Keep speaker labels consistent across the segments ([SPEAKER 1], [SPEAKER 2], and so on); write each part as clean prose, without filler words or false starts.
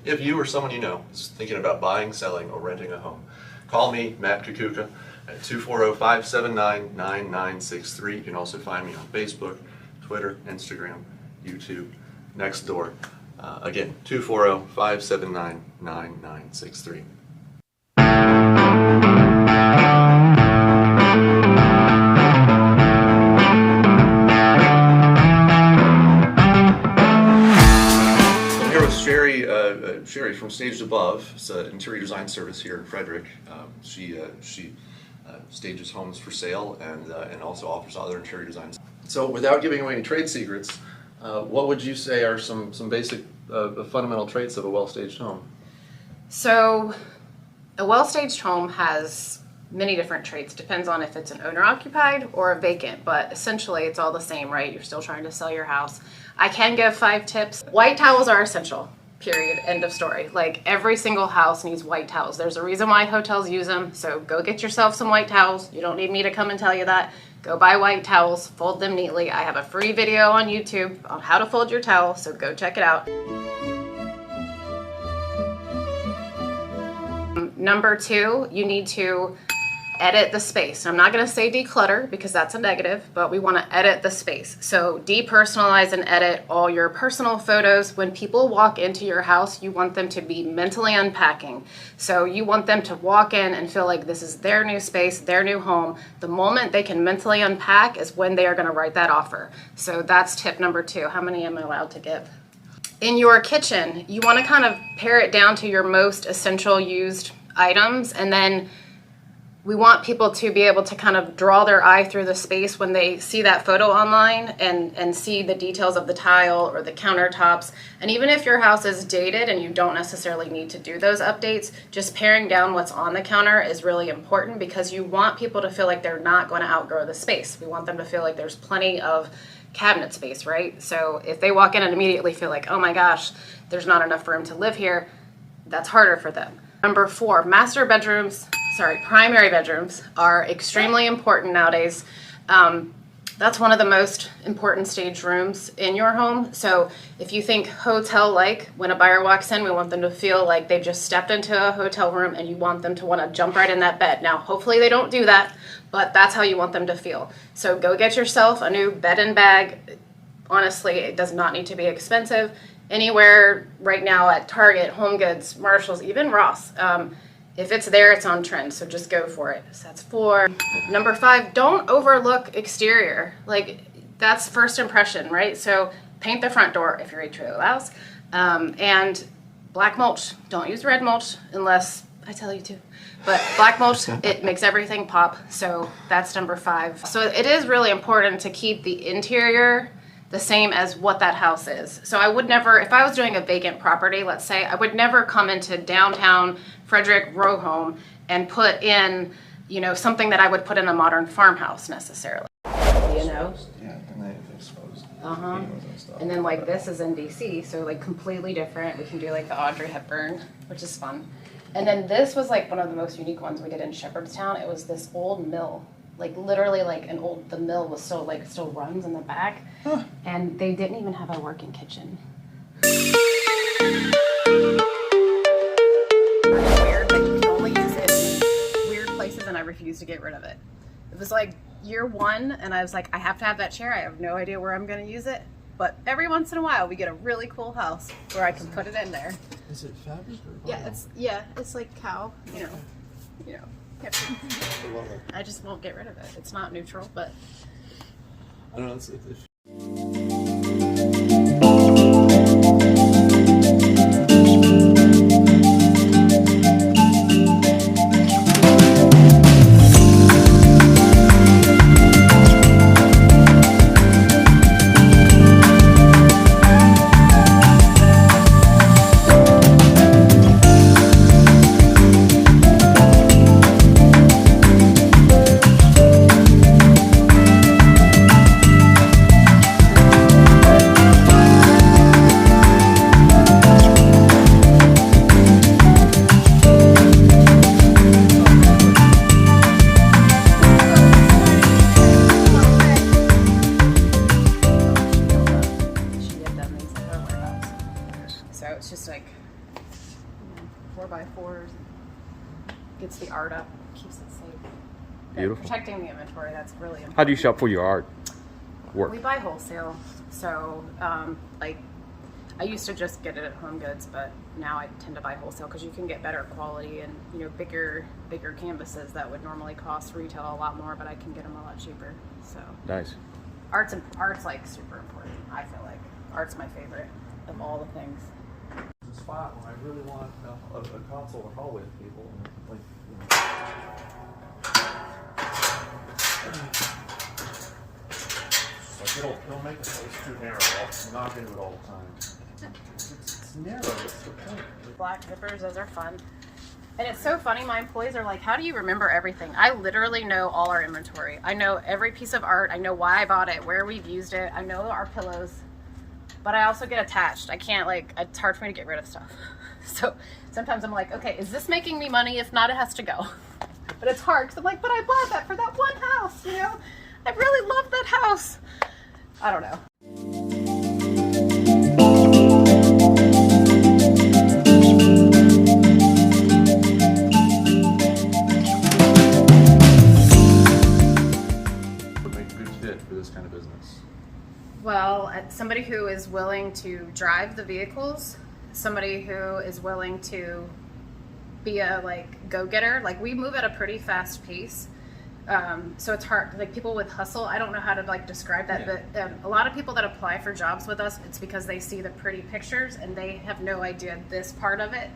[SPEAKER 1] if you or someone you know is thinking about buying, selling, or renting a home, call me, Matt Kukucka, at 240-579-9963. You can also find me on Facebook, Twitter, Instagram, YouTube, Nextdoor. Again, 240-579-9963. Shari from Staged Above. It's an interior design service here in Frederick. She stages homes for sale and also offers other interior designs. So without giving away any trade secrets, what would you say are some basic fundamental traits of a well-staged home?
[SPEAKER 2] So a well-staged home has many different traits. Depends on if it's an owner-occupied or a vacant, but essentially it's all the same, right? You're still trying to sell your house. I can give 5 tips. White towels are essential. Period. End of story. Like every single house needs white towels. There's a reason why hotels use them. So go get yourself some white towels. You don't need me to come and tell you that. Go buy white towels, fold them neatly. I have a free video on YouTube on how to fold your towel, so go check it out. Number 2, you need to edit the space. I'm not going to say declutter because that's a negative, but we want to edit the space. So depersonalize and edit all your personal photos. When people walk into your house, you want them to be mentally unpacking. So you want them to walk in and feel like this is their new space, their new home. The moment they can mentally unpack is when they are going to write that offer. So that's tip number 2. How many am I allowed to give? In your kitchen, you want to kind of pare it down to your most essential used items, and then we want people to be able to kind of draw their eye through the space when they see that photo online and see the details of the tile or the countertops. And even if your house is dated and you don't necessarily need to do those updates, just paring down what's on the counter is really important because you want people to feel like they're not going to outgrow the space. We want them to feel like there's plenty of cabinet space, right? So if they walk in and immediately feel like, oh my gosh, there's not enough room to live here, that's harder for them. Number 4, primary bedrooms are extremely important nowadays. That's one of the most important staged rooms in your home. So if you think hotel-like, when a buyer walks in, we want them to feel like they've just stepped into a hotel room and you want them to want to jump right in that bed. Now, hopefully they don't do that, but that's how you want them to feel. So go get yourself a new bed and bag. Honestly, it does not need to be expensive. Anywhere right now at Target, Home Goods, Marshalls, even Ross. If it's there, it's on trend, so just go for it. So that's 4. Number 5, don't overlook exterior. Like, that's first impression, right? So paint the front door if your HOA allows. And black mulch. Don't use red mulch unless I tell you to. But black mulch, it makes everything pop. So that's number 5. So it is really important to keep the interior the same as what that house is. So I would never, if I was doing a vacant property, let's say, I would never come into downtown Frederick row home and put in, you know, something that I would put in a modern farmhouse necessarily. You know?
[SPEAKER 1] Yeah, and they exposed.
[SPEAKER 2] And then like this is in DC, so like completely different. We can do like the Audrey Hepburn, which is fun. And then this was like one of the most unique ones we did in Shepherdstown. It was this old mill. Like literally like the mill was still runs in the back. And they didn't even have a working kitchen. Weird, but you can only use it in weird places and I refuse to get rid of it. It was like year 1 and I was like, I have to have that chair. I have no idea where I'm going to use it. But every once in a while we get a really cool house where I can put it in there.
[SPEAKER 3] Is it fabric or
[SPEAKER 2] vinyl? It's like cow, you know. I just won't get rid of it. It's not neutral, but
[SPEAKER 3] I don't know. It's
[SPEAKER 2] 4x4s. Gets the art up, keeps it safe. But
[SPEAKER 4] Beautiful.
[SPEAKER 2] protecting the inventory, that's really important.
[SPEAKER 4] How do you shop for your art work?
[SPEAKER 2] We buy wholesale. So, like, I used to just get it at Home Goods, but now I tend to buy wholesale because you can get better quality and, you know, bigger canvases that would normally cost retail a lot more, but I can get them a lot cheaper. So
[SPEAKER 4] Nice.
[SPEAKER 2] art's like super important. I feel like art's my favorite of all the things.
[SPEAKER 3] The spot when I really want a console or hallway with people, and like, you know. Like it'll make the place too narrow. I'll knock into it all the time. It's narrow. That's the point.
[SPEAKER 2] Black zippers, those are fun. And it's so funny, my employees are like, how do you remember everything? I literally know all our inventory. I know every piece of art. I know why I bought it, where we've used it. I know our pillows. But I also get attached. I can't, like, it's hard for me to get rid of stuff. So sometimes I'm like, okay, is this making me money? If not, it has to go. But it's hard because I'm like, but I bought that for that one house, you know? I really love that house. I don't know.
[SPEAKER 3] Would make a good fit for this kind of business.
[SPEAKER 2] Well, somebody who is willing to drive the vehicles, somebody who is willing to be a like go-getter. Like we move at a pretty fast pace, so it's hard. Like people with hustle, I don't know how to like describe that, but a lot of people that apply for jobs with us, it's because they see the pretty pictures and they have no idea this part of it.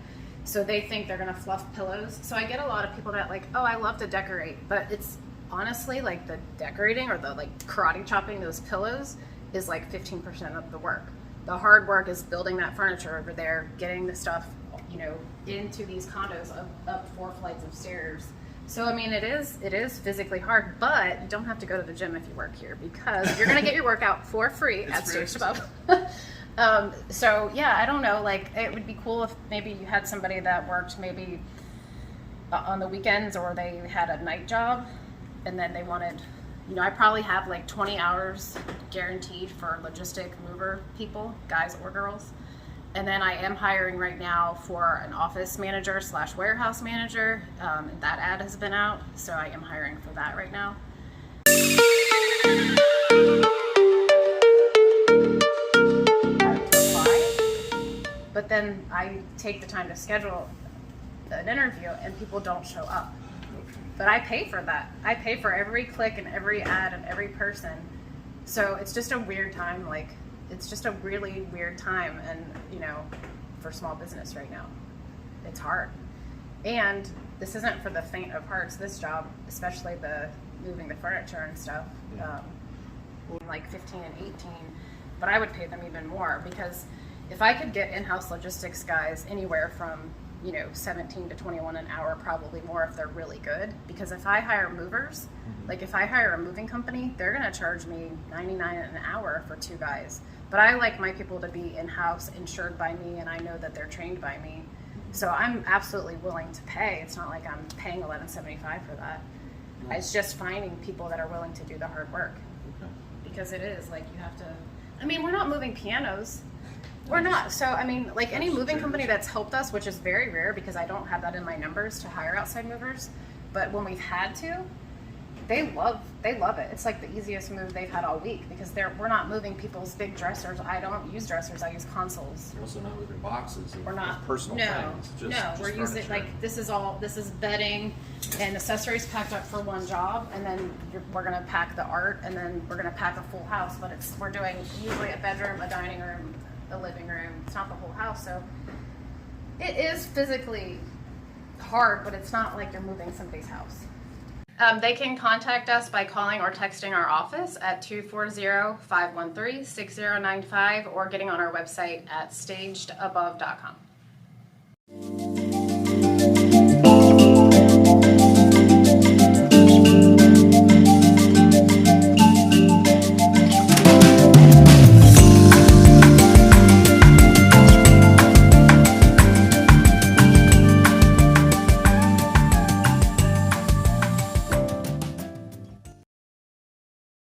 [SPEAKER 2] So they think they're gonna fluff pillows. So I get a lot of people that like, oh, I love to decorate, but it's honestly like the decorating or the like karate chopping those pillows is like 15% of the work. The hard work is building that furniture over there, getting the stuff, you know, into these condos up 4 flights of stairs. So I mean, it is physically hard, but you don't have to go to the gym if you work here because you're gonna get your workout for free at Staged Above. So yeah, I don't know. Like it would be cool if maybe you had somebody that worked maybe on the weekends or they had a night job, and then they wanted. You know, I probably have like 20 hours guaranteed for logistic mover people, guys or girls. And then I am hiring right now for an office manager / warehouse manager. And that ad has been out, so I am hiring for that right now. But then I take the time to schedule an interview and people don't show up. But I pay for that. I pay for every click and every ad and every person. So it's just a weird time. Like, it's just a really weird time. And, you know, for small business right now, it's hard. And this isn't for the faint of hearts, this job, especially the moving the furniture and stuff, like 15 and 18. But I would pay them even more because if I could get in-house logistics guys anywhere from, you know, 17 to 21 an hour, probably more if they're really good. Because if I hire movers, like if I hire a moving company, they're gonna charge me $99 an hour for 2 guys. But I like my people to be in-house, insured by me, and I know that they're trained by me. So I'm absolutely willing to pay. It's not like I'm paying $11.75 for that. It's just finding people that are willing to do the hard work. Because it is like you have to. I mean, we're not moving pianos. We're not. So, I mean, like any moving company that's helped us, which is very rare because I don't have that in my numbers to hire outside movers, but when we've had to, they love it. It's like the easiest move they've had all week because we're not moving people's big dressers. I don't use dressers. I use consoles.
[SPEAKER 3] You're also not moving boxes of,
[SPEAKER 2] We're not
[SPEAKER 3] of personal things. Just
[SPEAKER 2] we're using
[SPEAKER 3] furniture.
[SPEAKER 2] like this is bedding and accessories packed up for one job, and then we're gonna pack the art, and then we're gonna pack a full house. But we're doing usually a bedroom, a dining room, a living room. It's not the whole house, so it is physically hard, but it's not like you're moving somebody's house. They can contact us by calling or texting our office at 240-513-6095 or getting on our website at stagedabove.com.